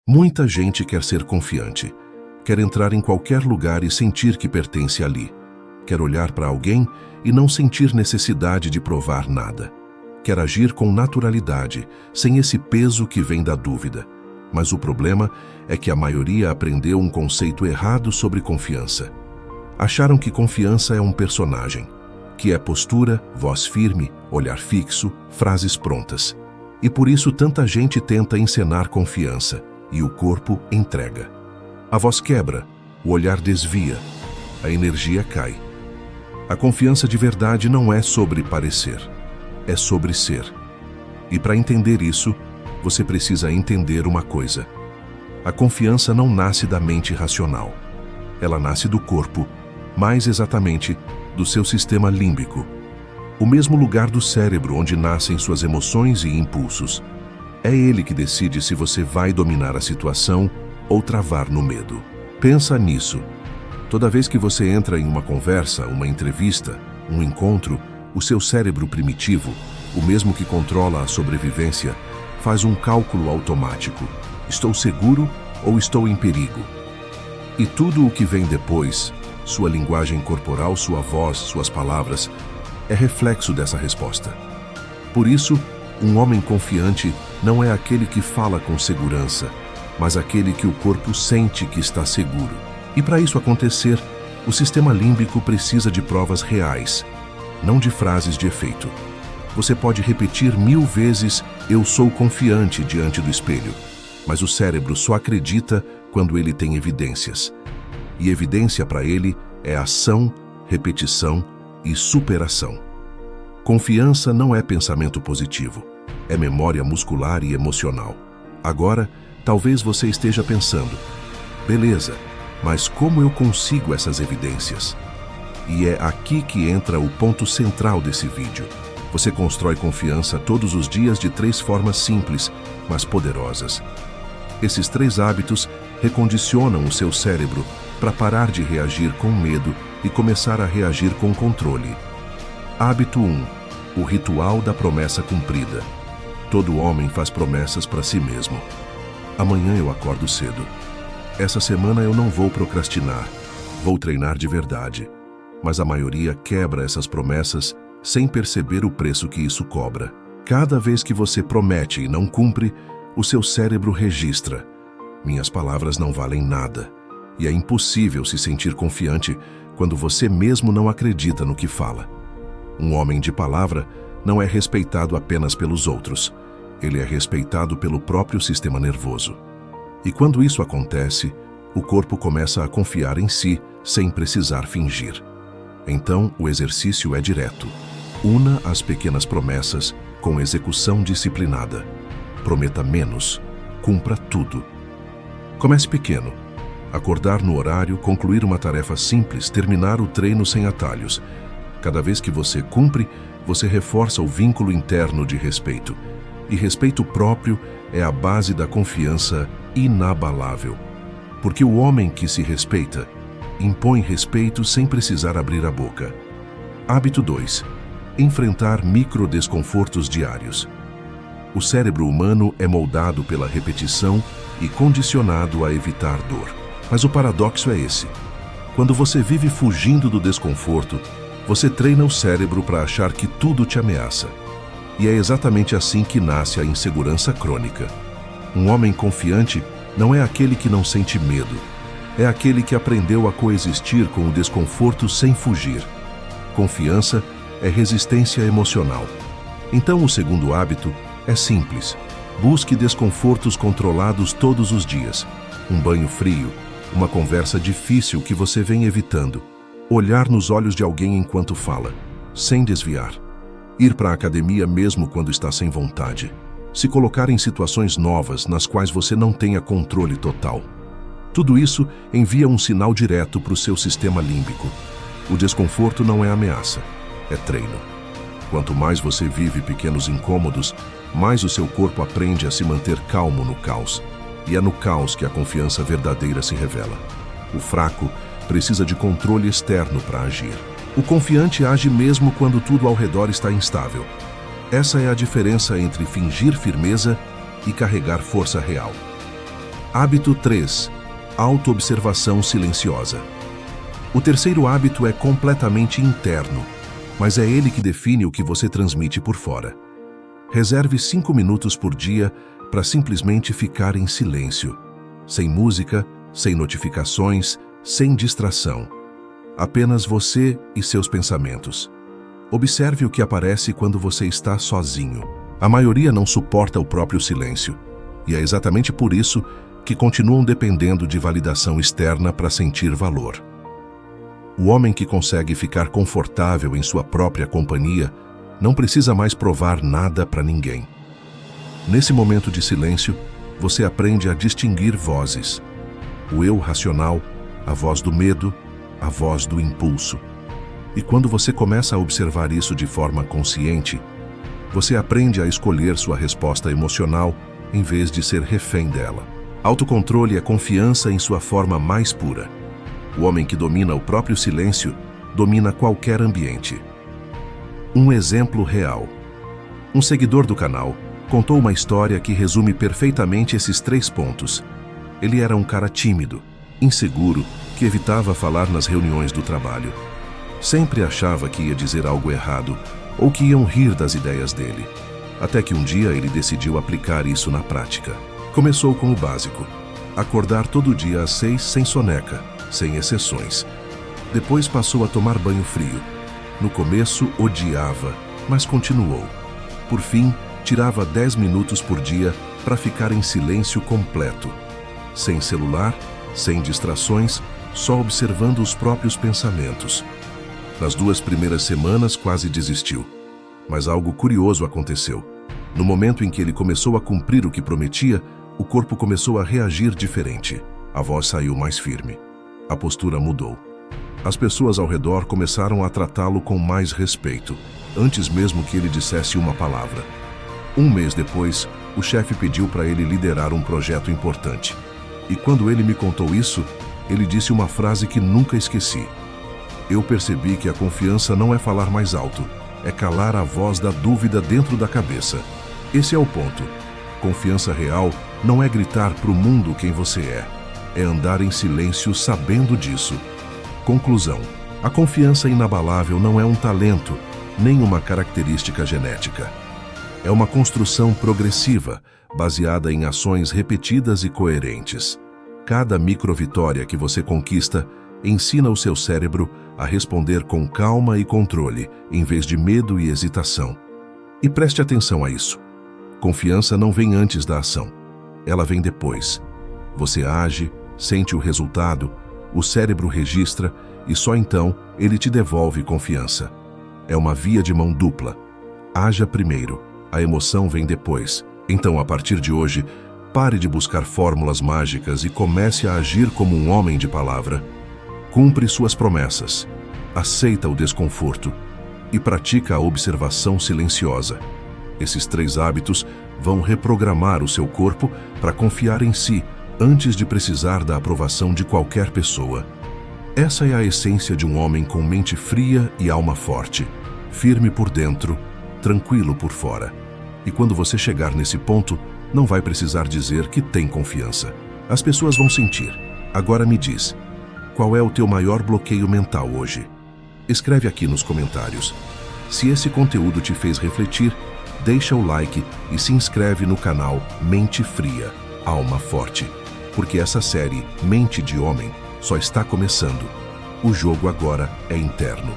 Muita gente quer ser confiante, quer entrar em qualquer lugar e sentir que pertence ali. Quer olhar para alguém e não sentir necessidade de provar nada. Quer agir com naturalidade, sem esse peso que vem da dúvida. Mas o problema é que a maioria aprendeu um conceito errado sobre confiança. Acharam que confiança é um personagem, que é postura, voz firme, olhar fixo, frases prontas. E por isso tanta gente tenta encenar confiança, e o corpo entrega. A voz quebra, o olhar desvia, a energia cai. A confiança de verdade não é sobre parecer, é sobre ser. E para entender isso, você precisa entender uma coisa. A confiança não nasce da mente racional. Ela nasce do corpo, mais exatamente, do seu sistema límbico. O mesmo lugar do cérebro onde nascem suas emoções e impulsos. É ele que decide se você vai dominar a situação ou travar no medo. Pensa nisso. Toda vez que você entra em uma conversa, uma entrevista, um encontro, o seu cérebro primitivo, o mesmo que controla a sobrevivência, faz um cálculo automático. Estou seguro ou estou em perigo? E tudo o que vem depois, sua linguagem corporal, sua voz, suas palavras, é reflexo dessa resposta. Por isso, um homem confiante não é aquele que fala com segurança, mas aquele que o corpo sente que está seguro. E para isso acontecer, o sistema límbico precisa de provas reais, não de frases de efeito. Você pode repetir 1000 vezes "eu sou confiante" diante do espelho, mas o cérebro só acredita quando ele tem evidências. E evidência para ele é ação, repetição e superação. Confiança não é pensamento positivo, é memória muscular e emocional. Agora, talvez você esteja pensando, beleza, mas como eu consigo essas evidências? E é aqui que entra o ponto central desse vídeo. Você constrói confiança todos os dias de 3 formas simples, mas poderosas. Esses 3 hábitos recondicionam o seu cérebro para parar de reagir com medo e começar a reagir com controle. Hábito 1. O ritual da promessa cumprida. Todo homem faz promessas para si mesmo. Amanhã eu acordo cedo. Essa semana eu não vou procrastinar. Vou treinar de verdade. Mas a maioria quebra essas promessas sem perceber o preço que isso cobra. Cada vez que você promete e não cumpre, o seu cérebro registra. Minhas palavras não valem nada. E é impossível se sentir confiante quando você mesmo não acredita no que fala. Um homem de palavra não é respeitado apenas pelos outros. Ele é respeitado pelo próprio sistema nervoso. E quando isso acontece, o corpo começa a confiar em si sem precisar fingir. Então, o exercício é direto. Una as pequenas promessas com execução disciplinada. Prometa menos, cumpra tudo. Comece pequeno. Acordar no horário, concluir uma tarefa simples, terminar o treino sem atalhos. Cada vez que você cumpre, você reforça o vínculo interno de respeito. E respeito próprio é a base da confiança inabalável. Porque o homem que se respeita, impõe respeito sem precisar abrir a boca. Hábito 2. Enfrentar microdesconfortos diários. O cérebro humano é moldado pela repetição e condicionado a evitar dor. Mas o paradoxo é esse. Quando você vive fugindo do desconforto, você treina o cérebro para achar que tudo te ameaça. E é exatamente assim que nasce a insegurança crônica. Um homem confiante não é aquele que não sente medo. É aquele que aprendeu a coexistir com o desconforto sem fugir. Confiança é resistência emocional. Então, o segundo hábito é simples. Busque desconfortos controlados todos os dias. Um banho frio, uma conversa difícil que você vem evitando. Olhar nos olhos de alguém enquanto fala, sem desviar. Ir para a academia mesmo quando está sem vontade. Se colocar em situações novas nas quais você não tenha controle total. Tudo isso envia um sinal direto para o seu sistema límbico. O desconforto não é ameaça, é treino. Quanto mais você vive pequenos incômodos, mais o seu corpo aprende a se manter calmo no caos. E é no caos que a confiança verdadeira se revela. O fraco precisa de controle externo para agir. O confiante age mesmo quando tudo ao redor está instável. Essa é a diferença entre fingir firmeza e carregar força real. Hábito 3. Autoobservação silenciosa. O terceiro hábito é completamente interno, mas é ele que define o que você transmite por fora. Reserve 5 minutos por dia para simplesmente ficar em silêncio, sem música, sem notificações, sem distração. Apenas você e seus pensamentos. Observe o que aparece quando você está sozinho. A maioria não suporta o próprio silêncio, e é exatamente por isso que continuam dependendo de validação externa para sentir valor. O homem que consegue ficar confortável em sua própria companhia não precisa mais provar nada para ninguém. Nesse momento de silêncio, você aprende a distinguir vozes. O eu racional, a voz do medo, a voz do impulso. E quando você começa a observar isso de forma consciente, você aprende a escolher sua resposta emocional em vez de ser refém dela. Autocontrole é confiança em sua forma mais pura. O homem que domina o próprio silêncio domina qualquer ambiente. Um exemplo real. Um seguidor do canal contou uma história que resume perfeitamente esses 3 pontos. Ele era um cara tímido, inseguro, que evitava falar nas reuniões do trabalho. Sempre achava que ia dizer algo errado ou que iam rir das ideias dele. Até que um dia ele decidiu aplicar isso na prática. Começou com o básico: acordar todo dia às 6 sem soneca, sem exceções. Depois passou a tomar banho frio. No começo odiava, mas continuou. Por fim, tirava 10 minutos por dia para ficar em silêncio completo. Sem celular, sem distrações, só observando os próprios pensamentos. Nas 2 primeiras semanas quase desistiu. Mas algo curioso aconteceu. No momento em que ele começou a cumprir o que prometia, o corpo começou a reagir diferente. A voz saiu mais firme. A postura mudou. As pessoas ao redor começaram a tratá-lo com mais respeito, antes mesmo que ele dissesse uma palavra. 1 mês depois, o chefe pediu para ele liderar um projeto importante. E quando ele me contou isso, ele disse uma frase que nunca esqueci. Eu percebi que a confiança não é falar mais alto, é calar a voz da dúvida dentro da cabeça. Esse é o ponto. Confiança real não é gritar para o mundo quem você é andar em silêncio sabendo disso. Conclusão: a confiança inabalável não é um talento, nem uma característica genética. É uma construção progressiva, baseada em ações repetidas e coerentes. Cada microvitória que você conquista ensina o seu cérebro a responder com calma e controle, em vez de medo e hesitação. E preste atenção a isso. Confiança não vem antes da ação. Ela vem depois. Você age, sente o resultado, o cérebro registra e só então ele te devolve confiança. É uma via de mão dupla. Haja primeiro, a emoção vem depois. Então, a partir de hoje, pare de buscar fórmulas mágicas e comece a agir como um homem de palavra. Cumpre suas promessas, aceita o desconforto e pratica a observação silenciosa. Esses 3 hábitos vão reprogramar o seu corpo para confiar em si antes de precisar da aprovação de qualquer pessoa. Essa é a essência de um homem com mente fria e alma forte, firme por dentro, tranquilo por fora. E quando você chegar nesse ponto, não vai precisar dizer que tem confiança. As pessoas vão sentir. Agora me diz, qual é o teu maior bloqueio mental hoje? Escreve aqui nos comentários. Se esse conteúdo te fez refletir, deixa o like e se inscreve no canal Mente Fria, Alma Forte, porque essa série Mente de Homem só está começando. O jogo agora é interno.